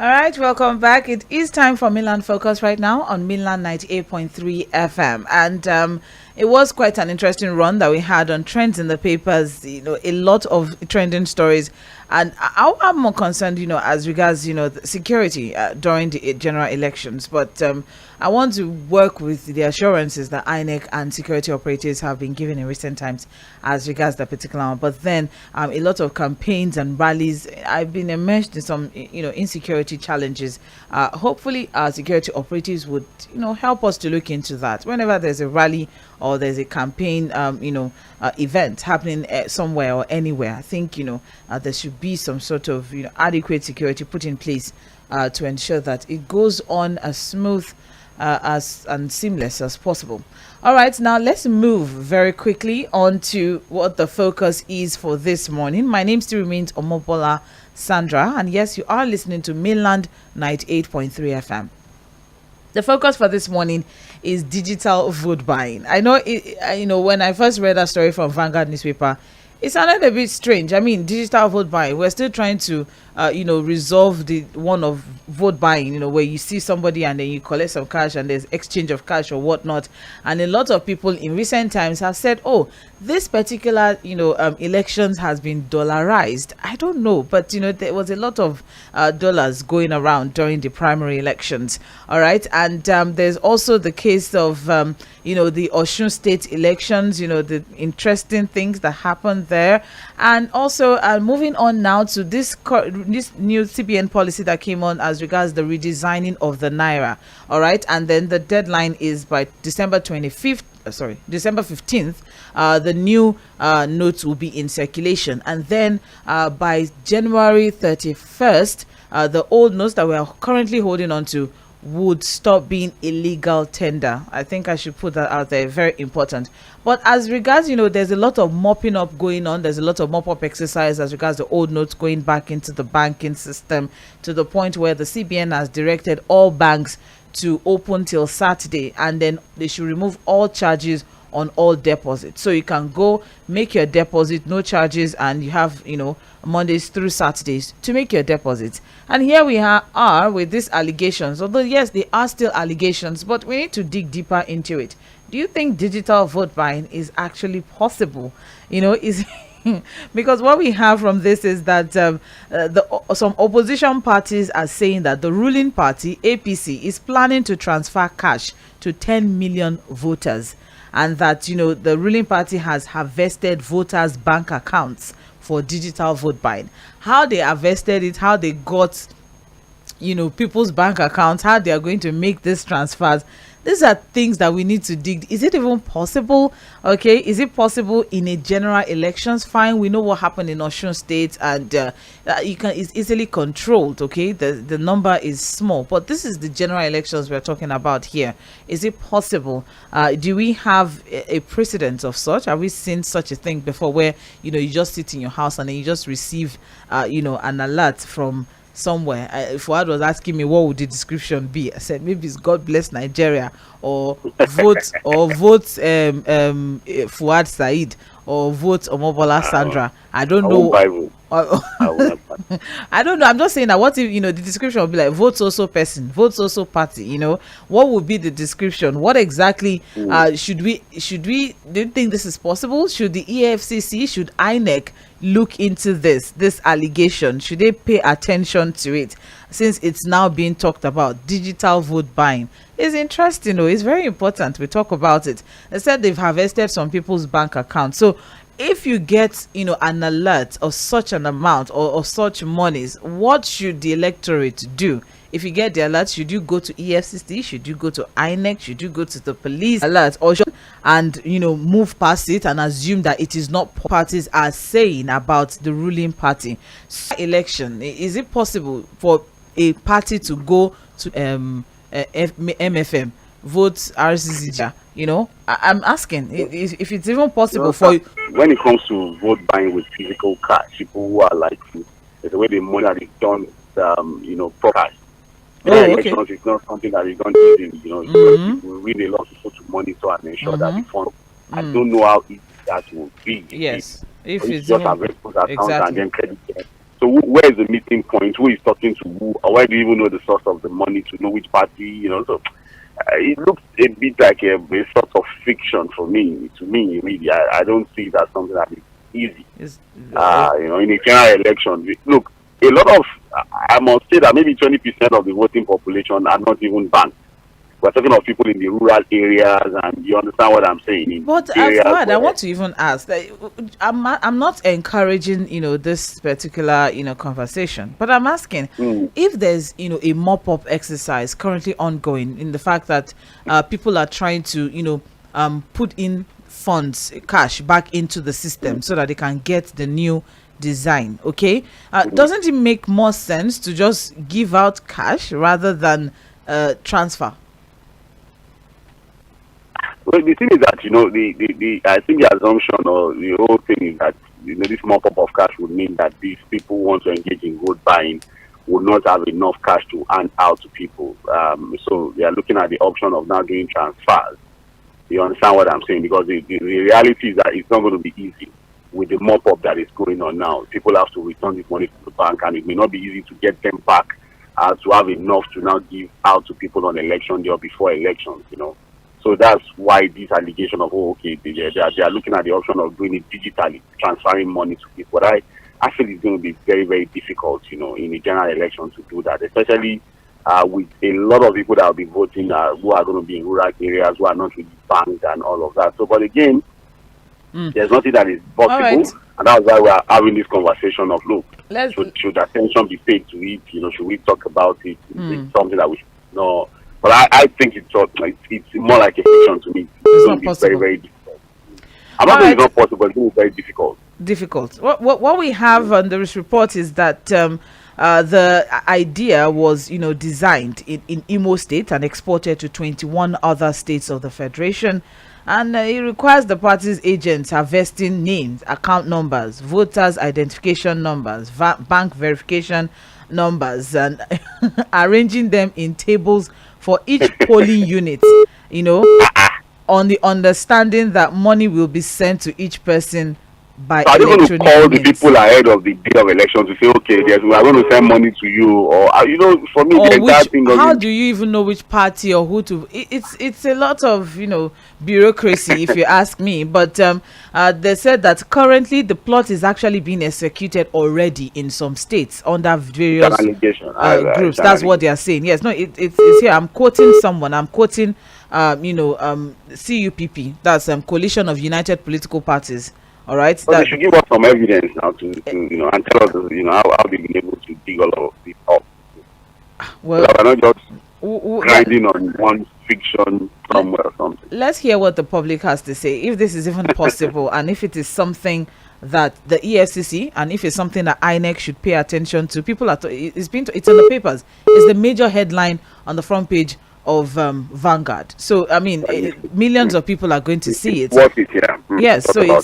All right, welcome back. It is time for Mainland Focus right now on Mainland 98.3 FM. And it was quite an interesting run that we had on trends in the papers, a lot of trending stories. And I'm more concerned, as regards, the security during the general elections. But I want to work with the assurances that INEC and security operators have been given in recent times as regards that particular one. But then a lot of campaigns and rallies, I've been immersed in some, insecurity challenges. Hopefully, our security operatives would, help us to look into that. Whenever there's a rally or there's a campaign, event happening somewhere or anywhere, I think, there should be some sort of, adequate security put in place to ensure that it goes on as smooth as and seamless as possible. All right, now let's move very quickly on to what the focus is for this morning. My name still remains Omobola Sandra, and yes, you are listening to Mainland 98.3 FM. The focus for this morning is digital vote buying. I know, when I first read that story from Vanguard newspaper, it sounded a bit strange. I mean, digital vote buying, we're still trying to, resolve the one of vote buying, where you see somebody and then you collect some cash and there's exchange of cash or whatnot. And a lot of people in recent times have said, oh, this particular, elections has been dollarized. I don't know, but, there was a lot of dollars going around during the primary elections. All right. And there's also the case of, the Osun State elections, the interesting things that happened there. And also moving on now to this new CBN policy that came on as regards the redesigning of the Naira. All right. And then the deadline is by December 15th, the new notes will be in circulation. And then by January 31st, the old notes that we are currently holding on to would stop being illegal tender. I think I should put that out there. Very important. But as regards, there's a lot of mopping up going on. There's a lot of mop-up exercise as regards the old notes going back into the banking system, to the point where the CBN has directed all banks to open till Saturday, and then they should remove all charges on all deposits. So you can go make your deposit, no charges, and you have, Mondays through Saturdays to make your deposits. And here we are with these allegations. Although, yes, they are still allegations, but we need to dig deeper into it. Do you think digital vote buying is actually possible? Is because what we have from this is that some opposition parties are saying that the ruling party, APC, is planning to transfer cash to 10 million voters, and that the ruling party has harvested voters' bank accounts for digital vote buying. How they harvested it, how they got people's bank accounts, how they are going to make these transfers. These are things that we need to dig. Is it even possible? Okay, is it possible in a general elections? Fine, we know what happened in Osun State, and it's easily controlled. Okay, the number is small, but this is the general elections we're talking about here. Is it possible? Do we have a precedent of such? Have we seen such a thing before, where you just sit in your house and then you just receive an alert from somewhere? Fuad was asking me what would the description be. I said maybe it's God bless Nigeria, or vote Fuad Said, or vote Omobola Sandra. I don't know. I don't know. I'm just saying that what if the description would be like votes also person, votes also party. What would be the description? What exactly should we do you think this is possible? Should the EFCC, should INEC look into this allegation? Should they pay attention to it, since it's now being talked about? Digital vote buying is interesting. It's very important we talk about it. They said they've harvested some people's bank accounts. So if you get an alert of such an amount or such monies, what should the electorate do? If you get the alert, should you go to EFCC? Should you go to INEC? Should you go to the police alert, or move past it and assume that it is not parties are saying about the ruling party? So, election, is it possible for a party to go to MFM, vote RCCG? I'm asking if it's even possible for you. When it comes to vote buying with physical cash, people who are like, the way the money is done, proper. Elections is not something that is done easily. People really a lot of people to monitor and ensure that the fund. I don't know how easy that will be. Yes, if it's just a account and then credit them So where is the meeting point? Who is talking to who? Or why do you even know the source of the money to know which party? So it looks a bit like a sort of fiction for me. To me, really, I don't see it as something that is easy. In a general election, look, a lot of, I must say that maybe 20% of the voting population are not even banked. We're talking of people in the rural areas, and you understand what I'm saying. But Fuad, I want to even ask that I'm not encouraging this particular conversation, but I'm asking if there's a mop-up exercise currently ongoing in the fact that people are trying to put in funds, cash back into the system so that they can get the new design. Okay, doesn't it make more sense to just give out cash rather than transfer? Well, the thing is that the I think the assumption or the whole thing is that this mop-up of cash would mean that these people who want to engage in vote buying would not have enough cash to hand out to people. So they are looking at the option of now doing transfers. You understand what I'm saying? Because the reality is that it's not going to be easy with the mop-up that is going on now. People have to return this money to the bank, and it may not be easy to get them back to have enough to now give out to people on election day or before elections. So that's why this allegation of they are looking at the option of doing it digitally, transferring money to people. But I feel it's going to be very, very difficult, in a general election to do that, especially with a lot of people that will be voting who are going to be in rural areas, who are not really banked and all of that. So, but again, there's nothing that is possible, right. And that's why we are having this conversation of, look, should attention be paid to it? Should we talk about it? It's something that we should know. But I think it's more like a fiction to me. It's not possible. Very, very difficult. I'm not saying it's not possible, it's going to be very difficult. Difficult. What we have on this report is that the idea was, designed in Imo State and exported to 21 other states of the Federation. And it requires the party's agents harvesting names, account numbers, voters' identification numbers, bank verification numbers, and arranging them in tables for each polling unit, on the understanding that money will be sent to each person by electronic means. Are you going to call the people ahead of the day of election to say, okay, we are going to send money to you, or for me, the entire thing. How do you even know which party or who to? It's a lot of bureaucracy, if you ask me. But they said that currently the plot is actually being executed already in some states under various groups. That's what they are saying. Yes, no, it's here. I'm quoting someone. I'm quoting CUPP. That's Coalition of United Political Parties. All right. So they should give us some evidence now to and tell us how they've been able to dig all of this up. Well, so not just grinding on one fiction somewhere or something. Let's hear what the public has to say, if this is even possible, and if it is something that the EFCC, and if it's something that INEC should pay attention to. People are it's in the papers. It's the major headline on the front page of Vanguard. So I mean, millions of people are going to see it. Watch it, yeah. Yes, so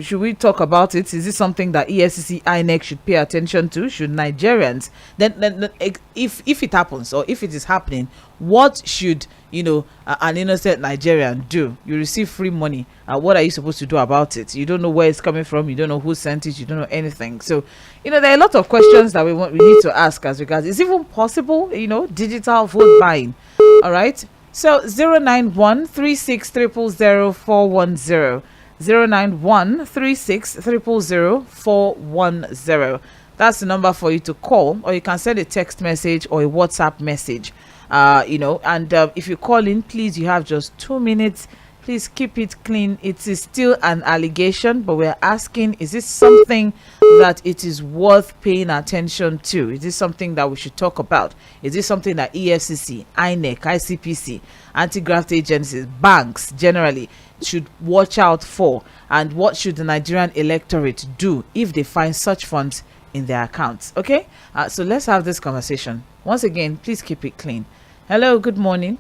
should we talk about it? Is this something that EFCC, INEC should pay attention to? Should Nigerians then if it happens, or if it is happening, what should an innocent Nigerian do? You receive free money. What are you supposed to do about it? You don't know where it's coming from. You don't know who sent it. You don't know anything. So there are a lot of questions that we need to ask as regards. Is it even possible? Digital vote buying. All right. So 09136000410. 09136000410. That's the number for you to call, or you can send a text message or a WhatsApp message. And if you call in, please, you have just 2 minutes. Please keep it clean. It is still an allegation, but we're asking, is this something that it is worth paying attention to? Is this something that we should talk about? Is this something that EFCC, INEC, ICPC, anti-graft agencies, banks generally should watch out for? And what should the Nigerian electorate do if they find such funds in their accounts? Okay, so let's have this conversation. Once again, please keep it clean. Hello, good morning.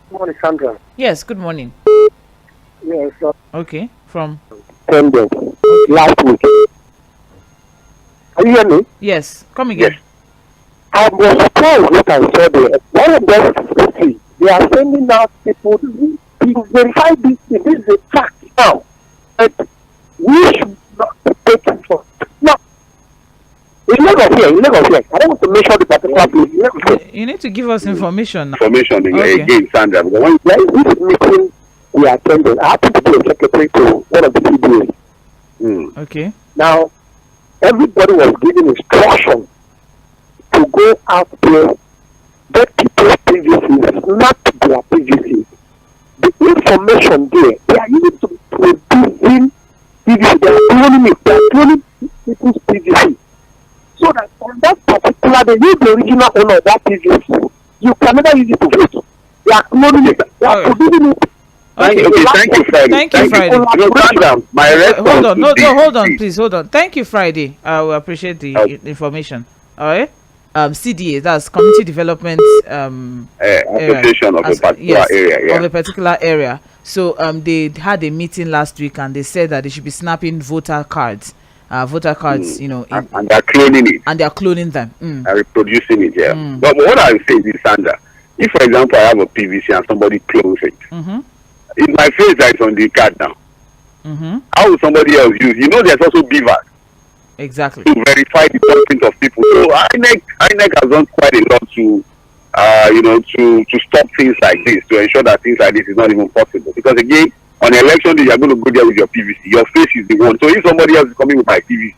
Good morning, Sandra. Yes, good morning. Yes. Okay, from? Last week. Can you hear me? Yes, come again. Yes. I was surprised what I saw there. One of them, they are sending out people to verify this. This is a fact now. But we should not be taken for. No. here in Lagos here. I don't want to mention the particular place in Lagos here. You need to give us information now. Information Okay. again, Sandra. Because when There is this meeting we attended. I happened to be a secretary to one of the CBAs. Okay. Now, everybody was given instruction to go out there, get people's PVCs, not their PVCs. The information there, they are using to producing PVC. They are cloning it. They are cloning people's PVC. So that on that particular day, you the original owner of that PVC, you can never use it to vote. They are cloning it. They are producing it. Okay. thank you, Friday. Thank you, Friday. Sandra, my response Hold on, no, would be- hold on, please, hold on. Thank you, Friday. I will appreciate the information. All right. CDA, that's Community Development association of a particular area. of a particular area. So they had a meeting last week and they said that they should be snapping voter cards. You know, and they're cloning it. and they are cloning them. And reproducing it, yeah. But what I would say is, Sandra, if, for example, I have a PVC and somebody clones it, in my face that is on the card now, how will somebody else use? You know, there's also beavers Exactly. to verify the footprint of people. So INEC has done quite a lot to, to stop things like this, to ensure that things like this is not even possible. Because again, on election day, you're going to go there with your PVC. Your face is the one. So if somebody else is coming with my PVC,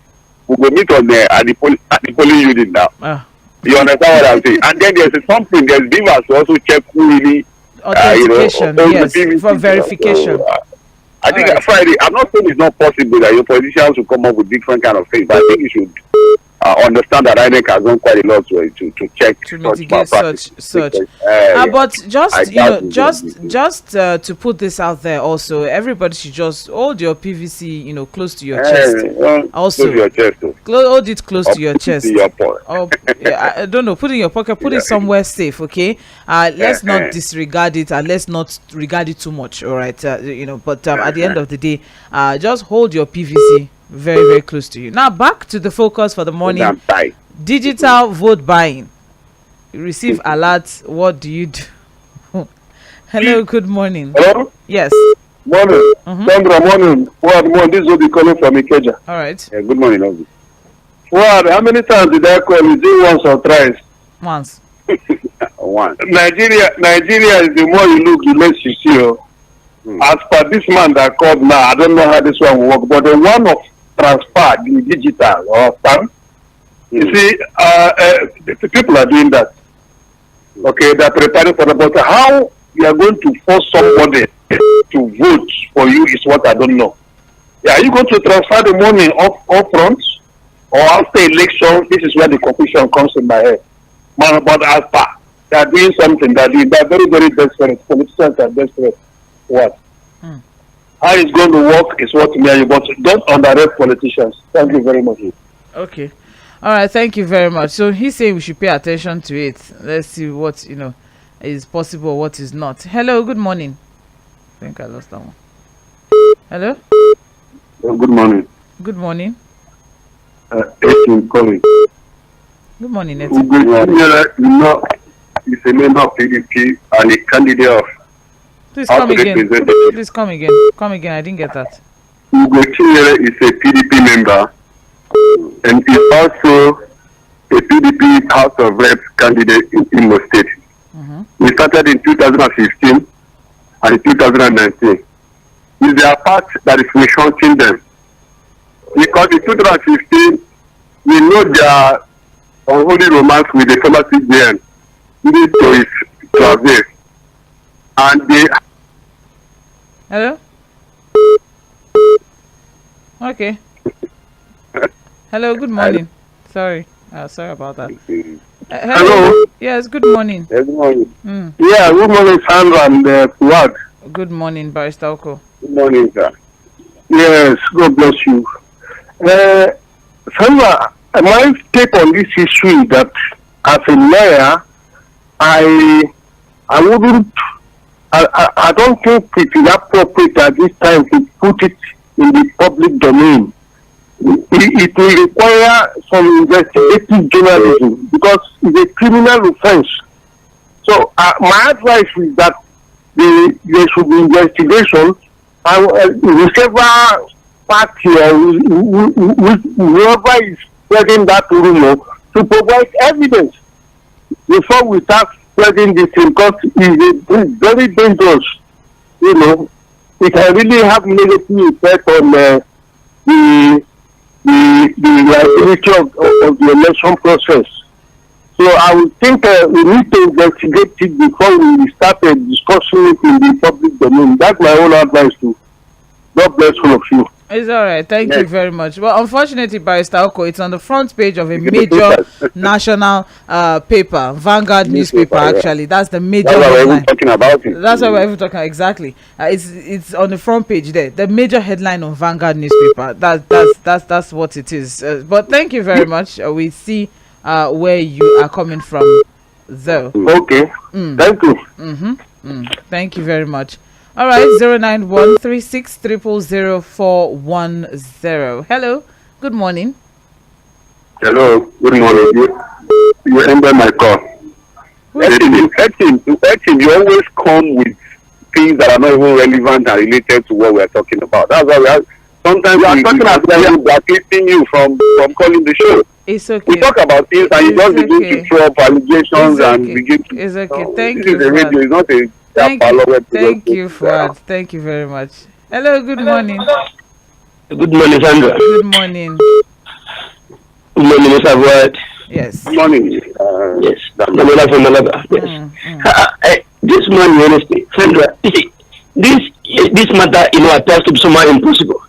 we'll go meet on there at the polling unit now. You understand what I'm saying? And then there's beavers to also check who really, authentication, yes, for verification. So, I think Friday, I'm not saying it's not possible that your politicians will come up with different kind of things, but I think you should understand that INEC has done quite a lot to check to mitigate such. But just to put this out there, also everybody should just hold your PVC, close to your chest. Also, close to your chest. Hold it close to your chest. In your pocket. I don't know. Put it in your pocket. Put it somewhere safe. Okay. Let's not disregard it, and let's not regard it too much. All right. But at the end of the day, just hold your PVC very, very close to you. Now back to the focus for the morning. Digital vote buying. You receive alerts. What do you do? Hello, good morning. Hello? Yes. Morning. Sandra, morning. Morning. This will be calling from Ikeja. All right. Yeah, good morning, Obi. How many times did I call? Is it once or twice? Once. Once. Nigeria is the more you look, the less you see. As per this man that called now, I don't know how this one will work, but the one of transfer, the digital or spam, you see, the people are doing that. Okay, they're preparing for the but how you are going to force somebody to vote for you is what I don't know. Yeah, are you going to transfer the money up front or after election? This is where the confusion comes in my head. Man, but as per, they are doing something that they're very, very desperate. Politicians are desperate. What? How it's going to work is what me and you, but don't underrate politicians. Thank you very much. Okay. All right. Thank you very much. So he's saying we should pay attention to it. Let's see what is possible, what is not. Hello. Good morning. I think I lost that one. Hello. Good morning. Good morning. Etienne calling. Good morning, Etienne. He's a member of PDP and a candidate of. Please come again. Please come again. Come again. I didn't get that. Ugo Chinyere is a PDP member and is also a PDP House of Reps candidate in Imo State. We started in 2015 and 2019. It's their part that is mishaunting them. Because in 2015, we know their unholy romance with the former CGN lead to his travel. And they. Hello? Okay. Hello, good morning. Sorry. Sorry about that. Hello? Yes, good morning. Good morning. Yeah, good morning, Sandra and Fuad. Good morning, Barrister Oko. Good morning, sir. Yes, God bless you. Sandra, my take on this issue is that as a lawyer, I wouldn't. I don't think it is appropriate at this time to put it in the public domain. It will require some investigative journalism because it's a criminal offense. So my advice is that there should be investigation and whichever party or whoever is spreading that rumor to provide evidence before we start spreading this thing, because it's very dangerous. You know, it can really have negative effect on the liability of the election process. So I would think we need to investigate it before we start discussing it in the public domain. That's my own advice to God bless all of you. It's all right. Thank you very much. Well, unfortunately, Barrister Oko, it's on the front page of a major national paper, Vanguard newspaper. Actually, that's the major. That's why we're even talking about it. That's why we're even talking exactly. It's on the front page there, the major headline on Vanguard newspaper. That's what it is. But thank you very much. We see where you are coming from, though. Okay. Thank you. Thank you very much. All right, 09136000410. Hello, good morning. Hello, good morning. You ended my call. You always come with things that are not even relevant and related to what we're talking about. That's why we are sometimes we are talking about blacklisting you from calling the show. It's okay. We talk about things and you just begin to throw up allegations and begin to. It's okay. Thank you. This is a radio. It's not a. Thank you, Fuad. Thank you very much. Hello, good morning. Good morning, Sandra. Good morning. Good morning, Mr. Fuad. Yes. Good morning. Yes. Yes. This morning, honestly, Sandra, this matter, appears to be somehow impossible.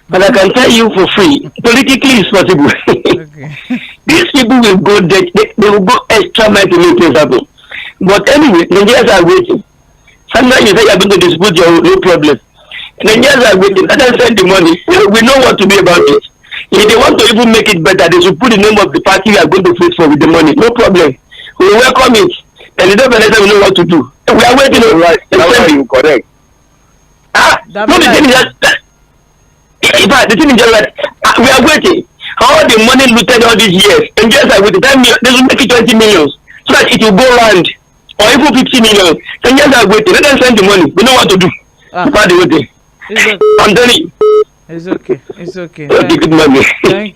But I can tell you for free, politically it's possible. Okay. These people will go they will go extra mile to make things happen. But anyway, Nigerians are waiting. Sometimes you say you're going to dispute your no problem. Nigerians are waiting. Let them send the money. We know what to do about it. If they want to even make it better, they should put the name of the party we are going to fight for with the money. No problem. We welcome it. And the government will know what to do. We are waiting. Right. That's why you correct. The thing is that, in fact, the thing is that we are waiting. All the money looted all these years, and just like with the time, they will make it 20 million so that it will go round, or even 50 million. And just like waiting, let them send the money. We know what to do. About the waiting. I'm telling you. It's okay. It's okay. Good morning.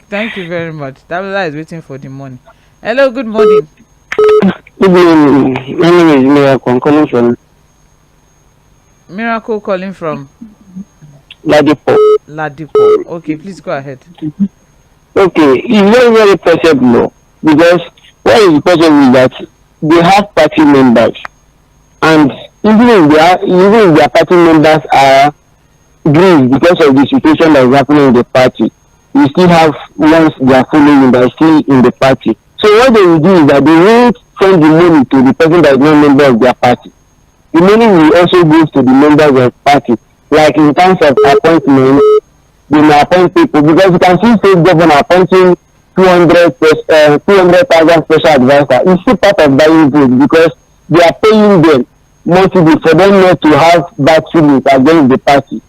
Thank you very much. Dabla is waiting for the money. Hello, good morning. Good morning. My name is Miracle. I'm calling from Miracle calling from Ladipo. Okay, please go ahead. Okay, it's very, very possible because what is possible is that they have party members, and even if their party members are grieved because of the situation that is happening in the party, we still have ones they are following that are still in the party. So what they will do is that they will send the money to the person that is not a member of their party. The money will also go to the members of the party. Like in terms of appointment, they may appoint people, because you can see state governor appointing 200,000 special advisor. It's still part of buying vote because they are paying them monthly for them not to have bad feelings against the party.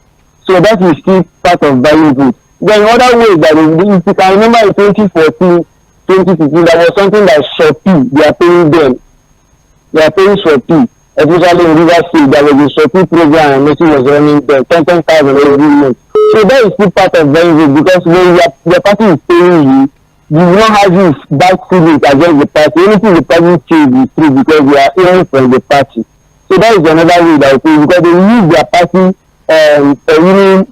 So that is still part of buying vote. Then other ways that if you can remember in 2014, 2015, there was something that Shopee, they are paying them. They are paying Shopee. Especially in River State, there was a Shopee program and nothing was running there, 10,000 every month. So that is still part of buying vote, because when your party is paying you, you will not have this bad feelings against the party. Anything the party says is true because you are hearing from the party. So that is another way that I think, because they use their party leaders.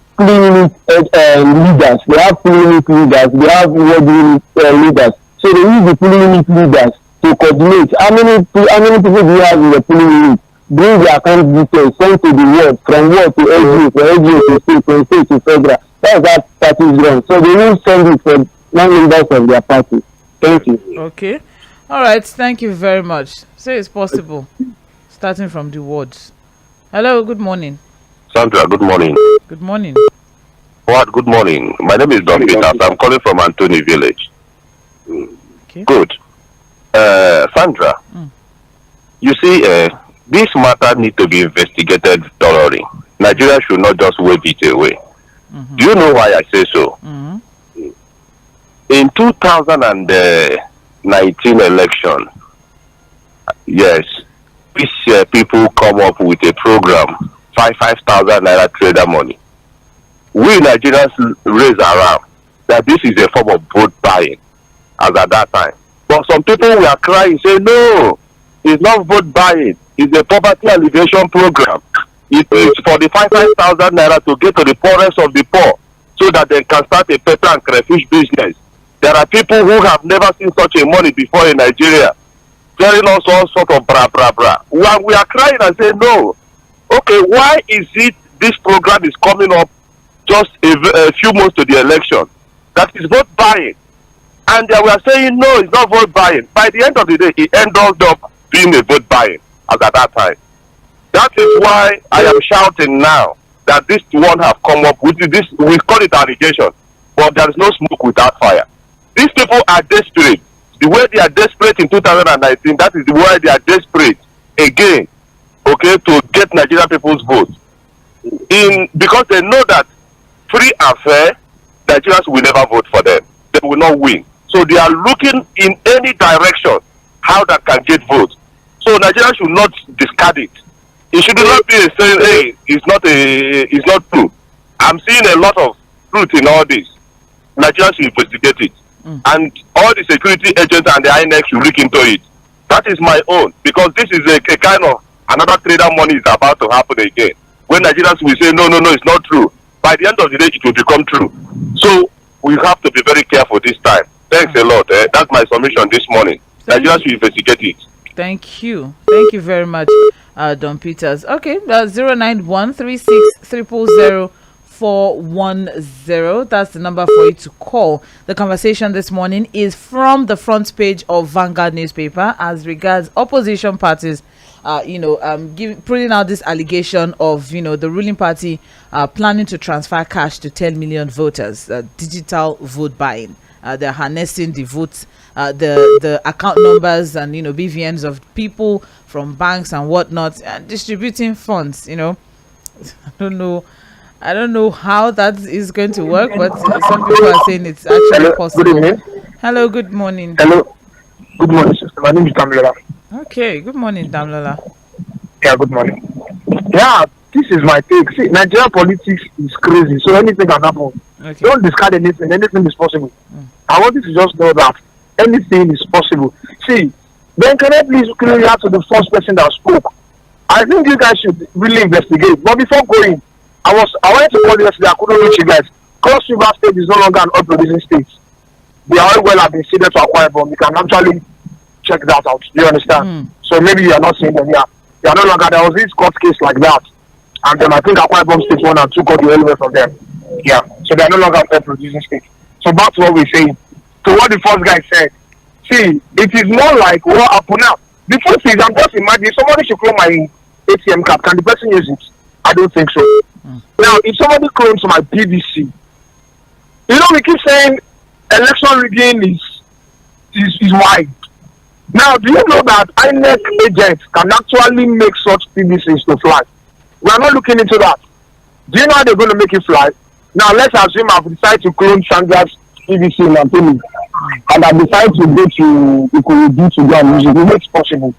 They have unit leaders. They have ward unit leaders. So they use the unit leaders to coordinate. How many people do you have in the unit? Bring the account details, send to the ward, from ward to LGA, from LGA to state, from state to federal. That's that party is wrong. So they will send it for non-members of their party. Thank you. Okay. All right. Thank you very much. Say it's possible. Starting from the wards. Hello. Good morning. Sandra, good morning. Good morning. What? Good morning. My name is Don Peters. I'm calling from Anthony Village. Okay. Good. Sandra, you see, this matter needs to be investigated thoroughly. Nigeria should not just wave it away. Do you know why I say so? In 2019 election, yes, these people come up with a program, 5,000 naira trader money. We Nigerians raise around that this is a form of vote buying, as at that time. But some people were crying, say, no, it's not vote buying. It's a poverty alleviation program. It is for the 5,000 naira to get to the poorest of the poor so that they can start a pepper and crayfish business. There are people who have never seen such a money before in Nigeria, telling us all sort of bra bra bra. When we are crying and say no, okay, why is it this program is coming up just a few months to the election? That is vote buying. And they were saying no, it's not vote buying. By the end of the day, it ended up being a vote buying as at that time. That is why I am shouting now that this one have come up with this. We call it allegation, but there is no smoke without fire. These people are desperate. The way they are desperate in 2019, that is the way they are desperate again, okay, to get Nigerian people's vote. Because they know that free and fair, Nigerians will never vote for them. They will not win. So they are looking in any direction how that can get votes. So Nigerians should not discard it. It should not be saying, hey, it's not true. I'm seeing a lot of truth in all this. Nigerians should investigate it. And all the security agents and the INEC should look into it. That is my own, because this is a kind of another trader money is about to happen again. When Nigerians will say, no, it's not true. By the end of the day, it will become true. So we have to be very careful this time. Thanks a lot. That's my submission this morning. Nigerians should investigate it. Thank you. Thank you very much, Don Peters. Okay, 09136000410. That's the number for you to call. The conversation this morning is from the front page of Vanguard newspaper as regards opposition parties, putting out this allegation of, the ruling party planning to transfer cash to 10 million voters, digital vote buying. They're harnessing the votes, the account numbers and BVNs of people from banks and whatnot, and distributing funds. I don't know how that is going to work, but some people are saying it's actually possible. Good evening. Hello, good morning. Hello, good morning, sister. My name is Damlola. Okay, good morning, Damlola. Yeah, good morning. Yeah, this is my take. See, Nigerian politics is crazy, so anything can happen. Okay. Don't discard anything. Anything is possible. I want you to just know that anything is possible. See, then can I please clear out to the first person that spoke? I think you guys should really investigate. But before going, I wanted to call you yesterday. I couldn't reach you guys. Cross River State is no longer an oil-producing state. The oil well have been ceded to acquire, but you can actually check that out. Do you understand? So maybe you are not seeing them here. They are no longer. There was this court case like that, and then I think Akwa Ibom State 1 and 2 got the oil well from them. Yeah, so they are no longer a producing state. So back to what we're saying. To what the first guy said. See, it is more like what happened now. The first is, I'm just imagining somebody should clone my ATM card. Can the person use it? I don't think so. Now, if somebody clones my PVC, we keep saying election rigging is wide. Now, do you know that INEC agents can actually make such PVCs to fly? We are not looking into that. Do you know how they're going to make it fly? Now, let's assume I've decided to clone Shanga's PVC in Antony, and I decide to go to Ikorodu to go and use it. It's possible.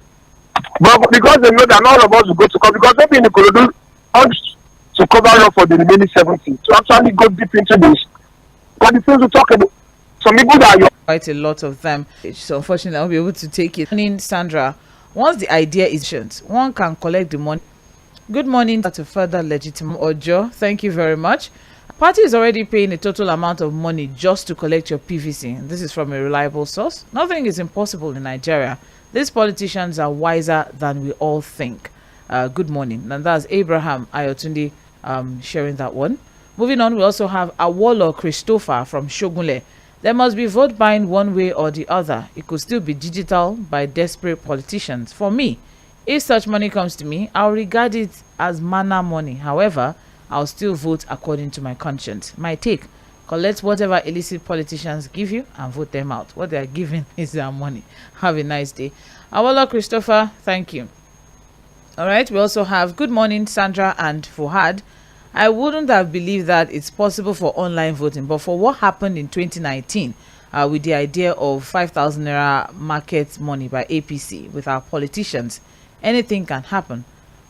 But because they know that not all of us will go to cover, because maybe in Ikorodu wants to cover up for the remaining 70 to actually go deep into this. But the things we talk about, some people that are quite a lot of them, so unfortunately I won't be able to take it. Good morning, Sandra. Once the idea is one can collect the money. Good morning to further legitimate Ojo. Thank you very much. Party is already paying a total amount of money just to collect your PVC. This is from a reliable source. Nothing is impossible in Nigeria. These politicians are wiser than we all think. Good morning. And that's Abraham Ayotunde sharing that one. Moving on, we also have Awolo Christopher from Shogunle. There must be vote buying one way or the other. It could still be digital by desperate politicians. For me, if such money comes to me, I'll regard it as manna money. However, I'll still vote according to my conscience. My take: collect whatever illicit politicians give you and vote them out. What they are giving is their money. Have a nice day. Awolo Christopher, thank you. All right, we also have good morning, Sandra and Fuhad. I wouldn't have believed that it's possible for online voting, but for what happened in 2019 with the idea of 5,000 naira market money by APC with our politicians, anything can happen.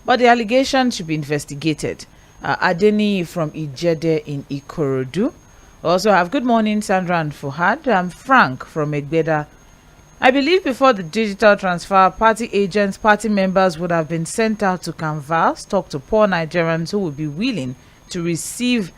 But the allegation should be investigated. Adeni from Ijede in Ikorodu. We also have good morning, Sandra and Fuhad. I'm Frank from Egbeda. I believe before the digital transfer, party agents, party members would have been sent out to canvass, talk to poor Nigerians who would be willing to receive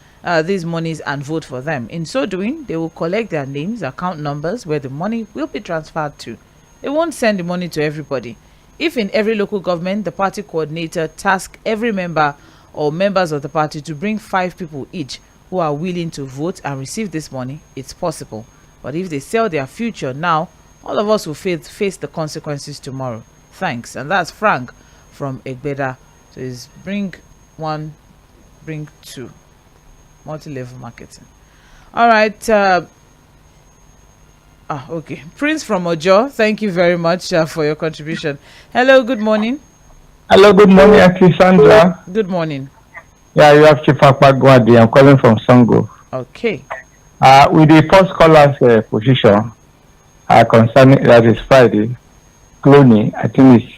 these monies and vote for them. In so doing, they will collect their names, account numbers, where the money will be transferred to. They won't send the money to everybody. If in every local government, the party coordinator tasks every member or members of the party to bring 5 people each who are willing to vote and receive this money, it's possible. But if they sell their future now, all of us will face the consequences tomorrow. Thanks. And that's Frank from Egbeda. So it's bring 1, bring 2. Multi-level marketing. All right. Okay. Prince from Ojo, thank you very much for your contribution. Hello, good morning. Hello, good morning, Auntie Sandra. Good morning. Yeah, you have Chief Akpagwadi. I'm calling from Sango. Okay. With the first caller's position concerning that is Friday, cloning, I think it's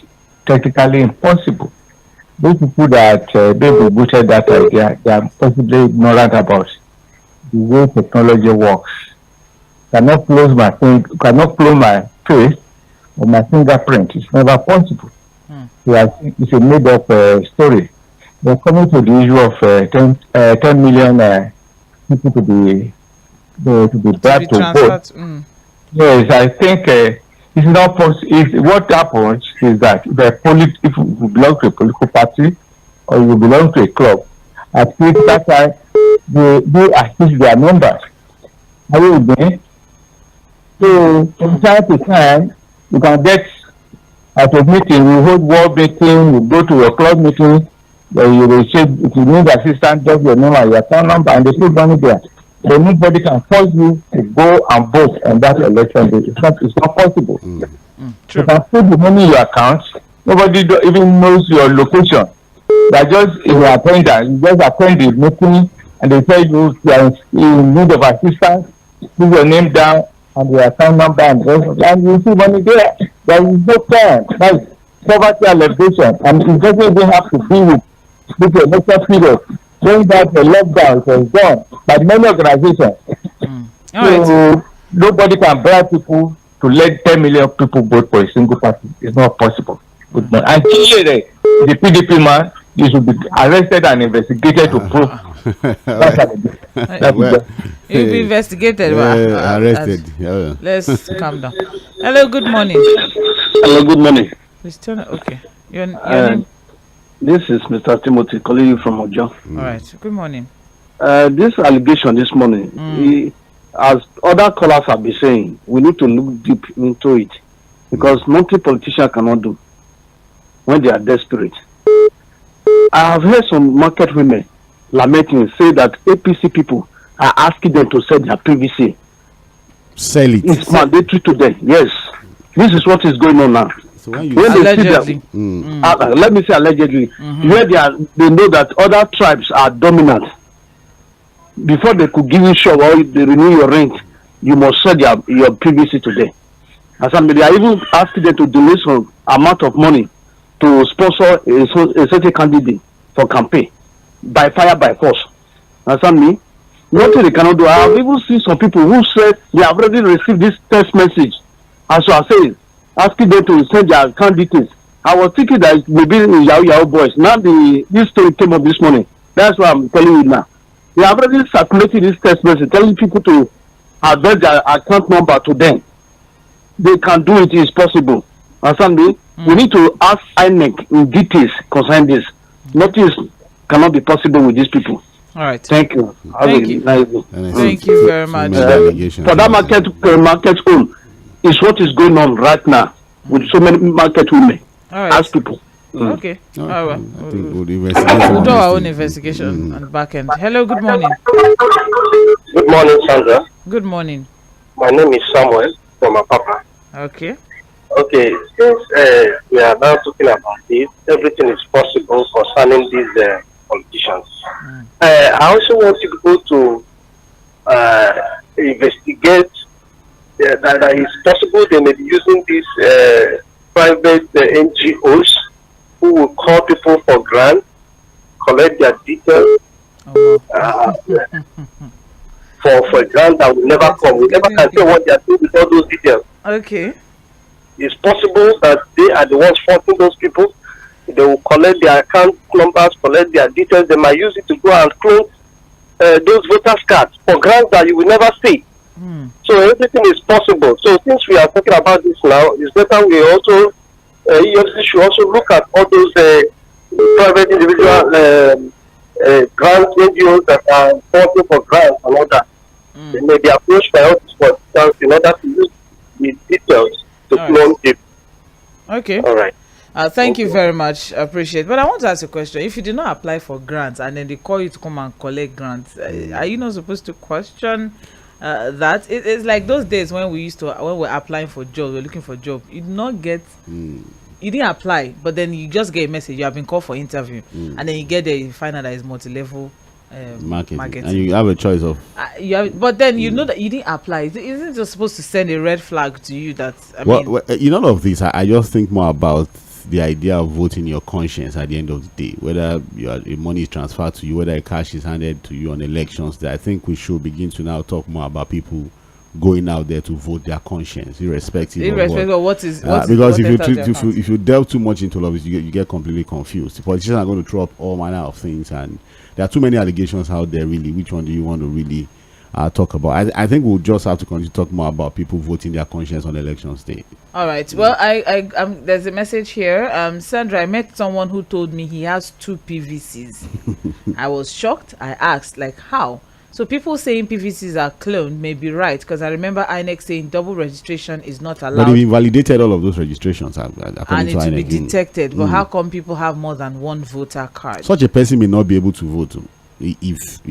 technically impossible. Those people that they booted that idea, they are possibly ignorant about the way technology works. Cannot clone my face or my fingerprint. It's never possible. It's a made-up story. They're coming to the issue of 10 million people to be bribed to vote. Yes, I think it's not possible. What happens is that if you belong to a political party or you belong to a club, at that time they assist their members. Are you with me? So from time to time, you can get at a meeting, you hold ward meeting, you go to your club meeting, where you will say if you need assistance, just your name and your phone number, and they put money there. So nobody can force you to go and vote on that election day. It's not possible. You can put the money in your account. Nobody even knows your location. They are just in your attendance. You just attend the meeting, and they tell you are in need of assistance. Put your name down and your account number, and you see money there. There is no time. That's poverty alleviation, and it doesn't even have to be with the election period. When that the lockdown was done by many organizations, so nobody can bribe people to let 10 million people vote for a single party. It's not possible. And clearly, the PDP man, you should be arrested and investigated to prove. You'll be investigated. Arrested. Let's calm down. Hello, good morning. Hello, good morning. Please turn it. Okay. Your name? This is Mr. Timothy calling you from Ojo. All right. Good morning. This allegation this morning, as other callers have been saying, we need to look deep into it because nothing politicians cannot do when they are desperate. I have heard some market women lamenting, say that APC people are asking them to sell their PVC. Sell it. It's mandatory to them. Yes. This is what is going on now. So when allegedly. Let me say allegedly. Where they know that other tribes are dominant. Before they could give you shop or they renew your rent, you must sell your PVC today. And some they are even asking them to donate some amount of money to sponsor a certain candidate for campaign by fire by force. Understand me? Nothing they cannot do. I have even seen some people who said they have already received this text message, as you are saying, asking them to send their account details. I was thinking that maybe Yahoo boys. Now this story came up this morning. That's why I'm telling you now. They have already circulated this text message telling people to address their account number to them. They can do it. It's possible. Understand me? We need to ask INEC in details concerning this. Nothing cannot be possible with these people. All right. Thank you. Thank you. Thank you very much. For that market home is what is going on right now with so many market women. All right. Ask people. Okay. All right. We'll do our own investigation on the back end. Hello, good morning. Good morning, Sandra. Good morning. My name is Samuel from Apapa. Okay. Okay, since we are now talking about this, everything is possible concerning these politicians. I also want to go to investigate that it's possible they may be using these private NGOs who will call people for grant, collect their details for a grant that will never come. We never can say what they are doing with all those details. Okay. it's possible that they are the ones faulting those people. They will collect their account numbers, collect their details. They might use it to go and clone those voters' cards for grants that you will never see. So everything is possible. So since we are talking about this now, it's better we also EFC should also look at all those private individual grants NGOs that are fighting for grants and all that. They may be approached by us for grants in order to use the details to clone it. Okay. All right. Thank you very much. I appreciate it. But I want to ask a question. If you did not apply for grants and then they call you to come and collect grants, are you not supposed to question that? It's like those days when when we're applying for jobs, we're looking for a job. You did not get, you didn't apply, but then you just get a message. You have been called for interview, and then you get there, you find out that it's multi-level marketing, and you have a choice of. But then you know that you didn't apply. Isn't it just supposed to send a red flag to you that? In all of this, I just think more about the idea of voting your conscience at the end of the day, whether money is transferred to you, whether cash is handed to you on elections day. I think we should begin to now talk more about people going out there to vote their conscience, irrespective of what is because if you delve too much into all of this, you get completely confused. The politicians are going to throw up all manner of things, and there are too many allegations out there. Really, which one do you want to really talk about? I think we'll just have to continue to talk more about people voting their conscience on elections day. All right. Well, I there's a message here. Sandra, I met someone who told me he has 2 PVCs. I was shocked. I asked, like, how? So people saying PVCs are cloned may be right, because I remember INEC saying double registration is not allowed. But they invalidated all of those registrations and it will be detected. But how come people have more than one voter card? Such a person may not be able to vote. If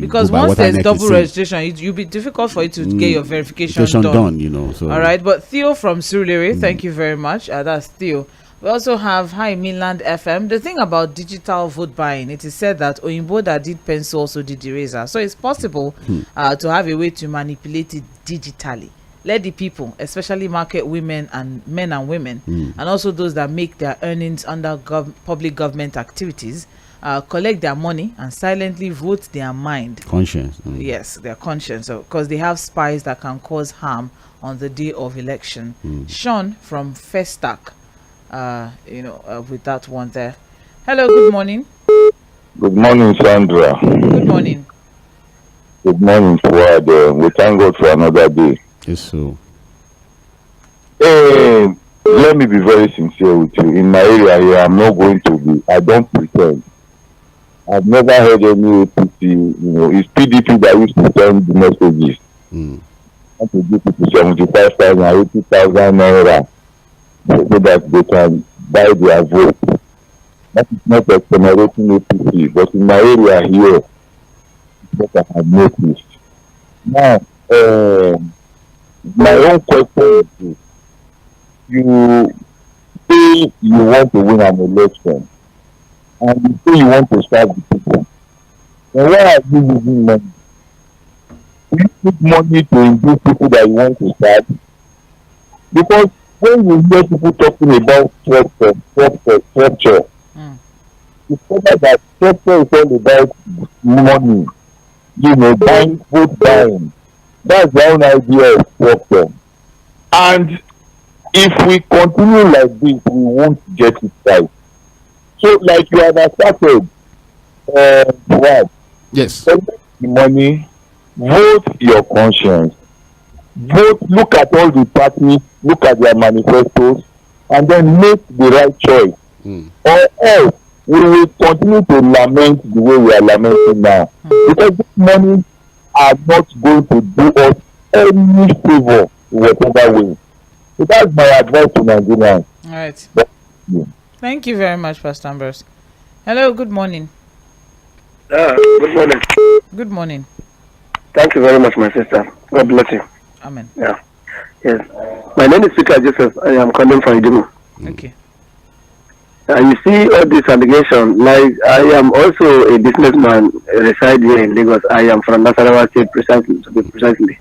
because once there's double registration, it'll be difficult for you to get your verification done. So. All right, but Theo from Surulere, thank you very much. That's Theo. We also have Mainland FM. The thing about digital vote buying, it is said that Oyinbo that did pencil also did eraser. So it's possible to have a way to manipulate it digitally. Let the people, especially market women and men and women, and also those that make their earnings under public government activities, collect their money and silently vote their mind. Conscience. Yes, their conscience. Because they have spies that can cause harm on the day of election. Sean from Festac, with that one there. Hello, good morning. Good morning, Sandra. Good morning. Good morning, Fuad. We thank God for another day. Yes, so. Let me be very sincere with you. In my area here, I'm not going to be, I don't pretend. I've never heard any APC, it's PDP that used to send the messages. Want to give people 75,000 or 80,000 naira so that they can buy their vote. That is not exonerating APC, but in my area here, what I have noticed. Now, my own question is, you say you want to win an election, and you say you want to serve the people. Then why are you using money? Do you put money to induce people that you want to serve? Because when you hear people talking about structure, discover that structure is all about money. Vote buying. That's the own idea of structure. And if we continue like this, we won't get it right. So, like you have started, what? Yes. Collect the money, vote your conscience, vote, look at all the parties, look at their manifestos, and then make the right choice. Or else, we will continue to lament the way we are lamenting now. Because this money are not going to do us any favor in whatever way. So that's my advice to Nigerians. All right. Thank you very much, Pastor Ambrose. Hello, good morning. Good morning. Good morning. Thank you very much, my sister. God bless you. Amen. Yeah. Yes. My name is Sika Joseph. I am calling from Idimu. Okay. You see all this allegation, like I am also a businessman reside here in Lagos. I am from Nasarawa State, precisely.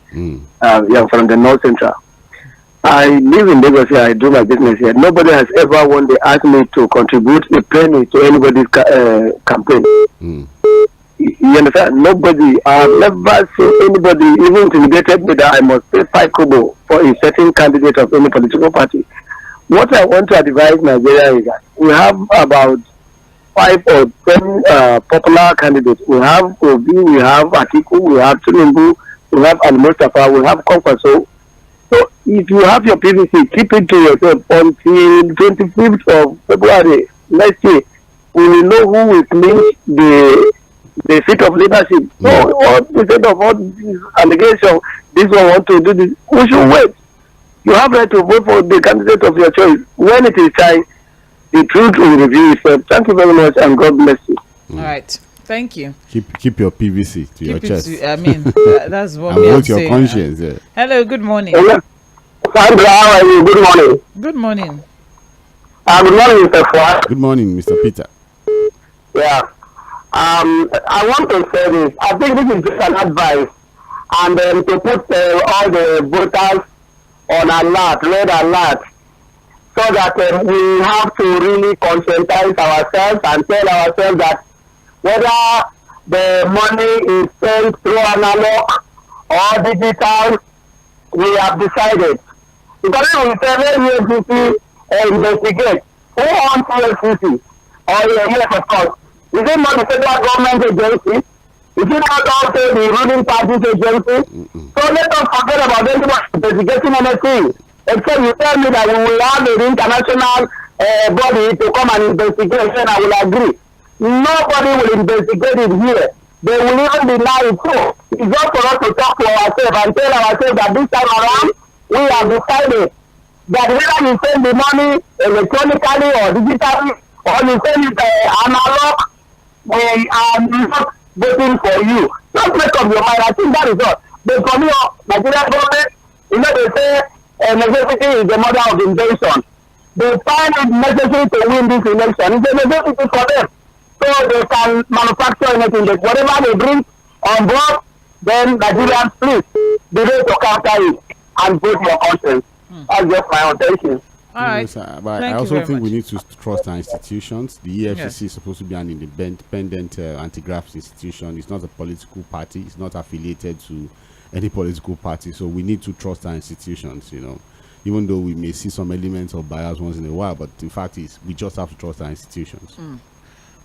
I am from the North Central. I live in Lagos here. I do my business here. Nobody has ever one day asked me to contribute a penny to anybody's campaign. You understand? Nobody, I've never seen anybody even intimidated me that I must pay 5 kobo for a certain candidate of any political party. What I want to advise Nigeria is that we have about 5 or 10 popular candidates. We have Obi, we have Atiku, we have Tinubu, we have Al Mustafa, we have Kwankwaso. So if you have your PVC, keep it to yourself until 25th of February next year. We will know who will clinch the seat of leadership. So what instead of all these allegations, this one want to do this, we should wait. You have right to vote for the candidate of your choice. When it is time, the truth will reveal itself. Thank you very much, and God bless you. All right. Thank you. Keep your PVC to your chest. That's what and me vote your saying. conscience. Yeah. Hello, good morning. Hello. Sandra, how are you? Good morning. Good morning. Good morning, Mr. Fuad. Good morning, Mr. Peter. Yeah. I want to say this. I think this is just an advice, and to put all the voters on alert, red alert, so that we have to really conscientize ourselves and tell ourselves that whether the money is sent through analog or digital, we have decided. Because we say let EFCC investigate. Who owns EFCC? Or yes, of course. Is it not the federal government agency? Is it not also the ruling party's agency? So let us forget about anyone investigating anything. Except you tell me that we will have an international body to come and investigate, and I will agree. Nobody will investigate it here. They will even deny it too. It's just for us to talk to ourselves and tell ourselves that this time around, we have decided that whether you send the money electronically or digitally, or you send it analog, we are not voting for you. Just make up your mind. I think that is all. But for me, Nigerian government, you know, they say necessity is the mother of invention. They find it necessary to win this election. It's a necessity for them. So they can manufacture anything. But whatever they bring on board, then Nigerians, please, be ready to counter it and vote your conscience. That's just my own. Thank you. All right. Yes, but I also think we need to trust our institutions. The EFCC is supposed to be an independent anti-graft institution. It's not a political party. It's not affiliated to any political party. So we need to trust our institutions, you know, even though we may see some elements of bias once in a while. But the fact is, we just have to trust our institutions.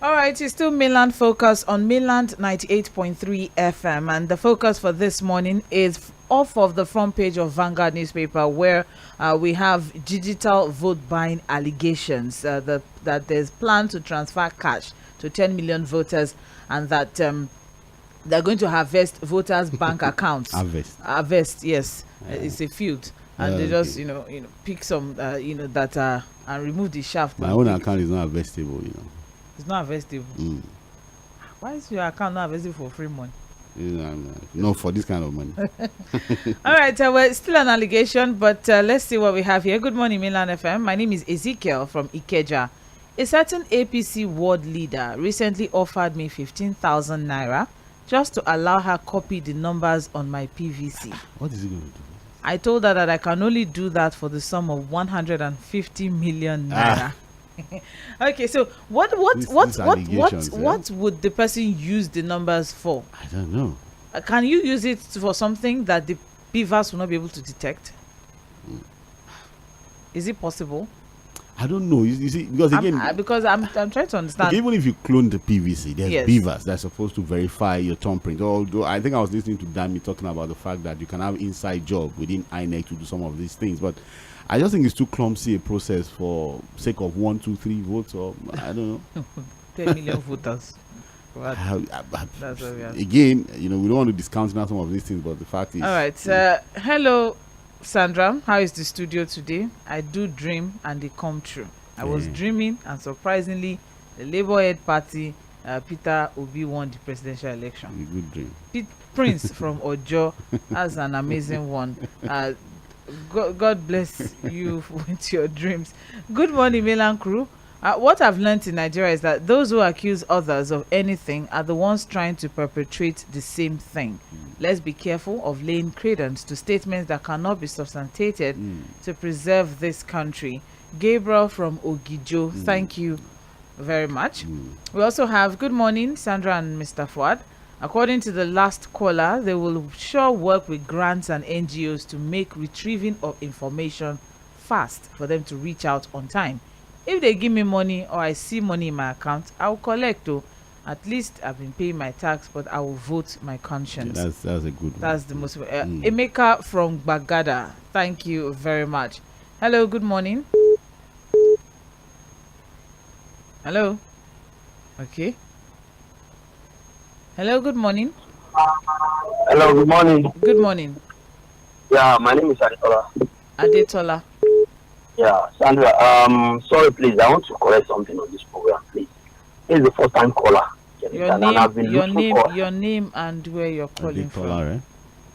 All right, it's still Mainland Focus on Mainland 98.3 FM. And the focus for this morning is off of the front page of Vanguard newspaper, where we have digital vote buying allegations that there's plan to transfer cash to 10 million voters, and that they're going to harvest voters' bank accounts. Harvest, yes. It's a field. And they just, you know, pick some, that and remove the shaft. My own account is not harvestable, you know. It's not harvestable. Why is your account not harvestable for free money? No, for this kind of money. All right, well, still an allegation, but let's see what we have here. Good morning, Mainland FM. My name is Ezekiel from Ikeja. A certain APC ward leader recently offered me 15,000 naira just to allow her copy the numbers on my PVC. What is he going to do? I told her that I can only do that for the sum of 150 million naira. Okay, so what would the person use the numbers for? I don't know. Can you use it for something that the beavers will not be able to detect? Is it possible? I don't know. You see, because again, I'm trying to understand. Okay, even if you clone the PVC, there's beavers that's supposed to verify your thumbprint. Although I think I was listening to Dami talking about the fact that you can have inside job within INEC to do some of these things, but I just think it's too clumsy a process for sake of 1, 2, 3 votes, or I don't know. 10 million voters. That's again, you know, we don't want to discount now some of these things, but the fact is. All right. Hello, Sandra. How is the studio today? I do dream and they come true. I was dreaming, and surprisingly, the Labour Head Party, Peter Obi, won the presidential election. A good dream. Prince from Ojo, that's an amazing one. God bless you with your dreams. Good morning, Mainland crew. What I've learned in Nigeria is that those who accuse others of anything are the ones trying to perpetrate the same thing. Let's be careful of laying credence to statements that cannot be substantiated to preserve this country. Gabriel from Ogijo, thank you very much. We also have good morning, Sandra and Mr. Fuad. According to the last caller, they will sure work with grants and NGOs to make retrieving of information fast for them to reach out on time. If they give me money or I see money in my account, I will collect. At least I've been paying my tax, but I will vote my conscience. Yeah, that's a good one. That's the most. Emeka from Bagada. Thank you very much. Hello, good morning. Hello. Okay. Hello, good morning. Hello, good morning. Good morning. Yeah, my name is Adetola. Adetola. Yeah, Sandra, sorry, please, I want to correct something on this program, please. This is the first time caller. Your name and where you're calling from. Right?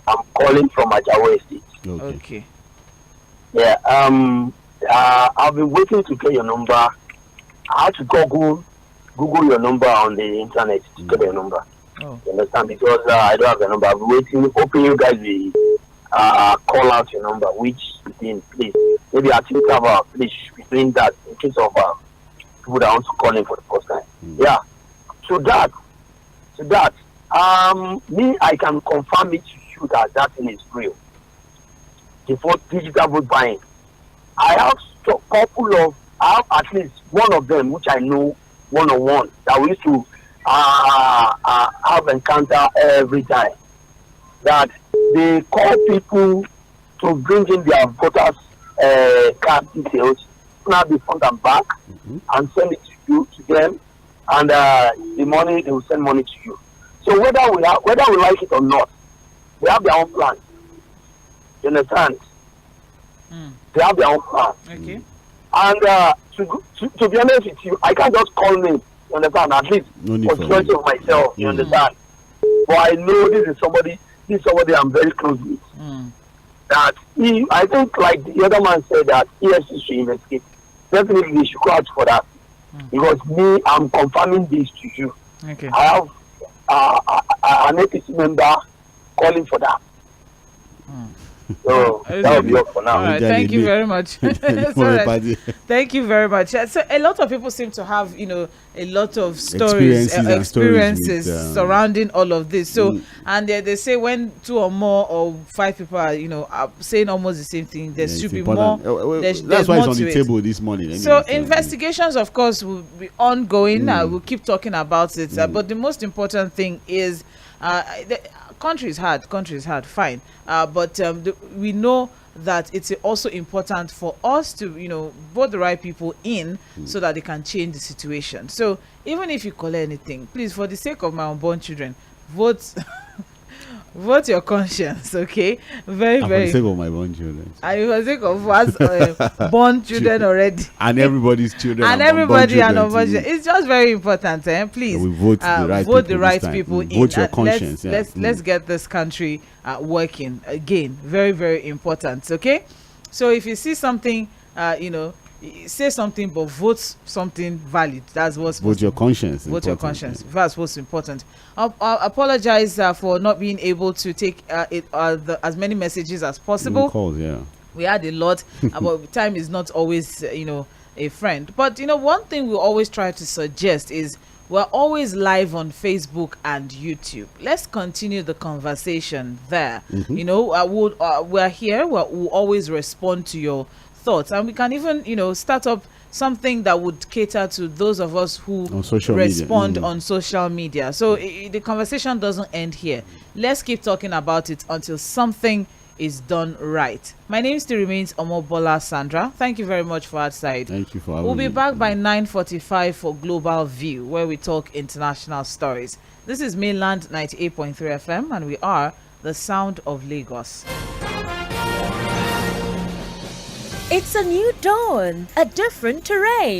I'm calling from Ajawa Estate. Okay. Yeah, I've been waiting to get your number. I had to Google your number on the internet to get your number. Oh. You understand? Because I don't have the number. I've been waiting, hoping you guys will call out your number, which you didn't, please. Maybe I think about, please, doing that in case of people that want to call in for the first time. Yeah. So that, me, I can confirm it to you that thing is real. The digital vote buying. I have at least one of them, which I know one-on-one, that we used to have encounter every time. That they call people to bring in their voters card details, now the front and back, and send it to them, and the money, they will send money to you. So whether we like it or not, they have their own plan. You understand? They have their own plan. Okay. And to be honest with you, I can't just call me. You understand? At least for choice of myself. You understand? But I know this is somebody I'm very close with. That I think, like the other man said, that EFCC should investigate. Definitely, they should go out for that. Because me, I'm confirming this to you. Okay. I have an APC member calling for that. So that will be all for now. All right, thank you very much. Thank you very much. So a lot of people seem to have, a lot of stories, experiences with, surrounding all of this. So, and they say when 2 or more or 5 people are, saying almost the same thing, there should be more. That's why it's on the table this morning. Anyway, so investigations, of course, will be ongoing. We'll keep talking about it. But the most important thing is, country is hard, fine. But we know that it's also important for us to, vote the right people in so that they can change the situation. So even if you collect anything, please, for the sake of my unborn children, vote. Vote your conscience, okay? Very, very. For the sake of my born children. I for the sake of us born children already. And everybody's children. And everybody and unborn children. It's just very important, please. We vote the right people in. Vote your conscience. Let's get this country working again. Very, very important, okay? So if you see something, say something, but vote something valid. That's what's vote your conscience. Vote your conscience. That's what's important. I apologize for not being able to take as many messages as possible. Calls, yeah. We had a lot, but time is not always, a friend. But one thing we always try to suggest is we're always live on Facebook and YouTube. Let's continue the conversation there. We're here. We'll always respond to your thoughts, and we can even start up something that would cater to those of us who respond on social media. So the conversation doesn't end here. Let's keep talking about it until something is done right. My name still remains Omobola Sandra. Thank you very much for outside. Thank you for having We'll me. be back by 9:45 for Global View, where we talk international stories. This is Mainland 98.3 FM, and we are the sound of Lagos. It's a new dawn, a different terrain.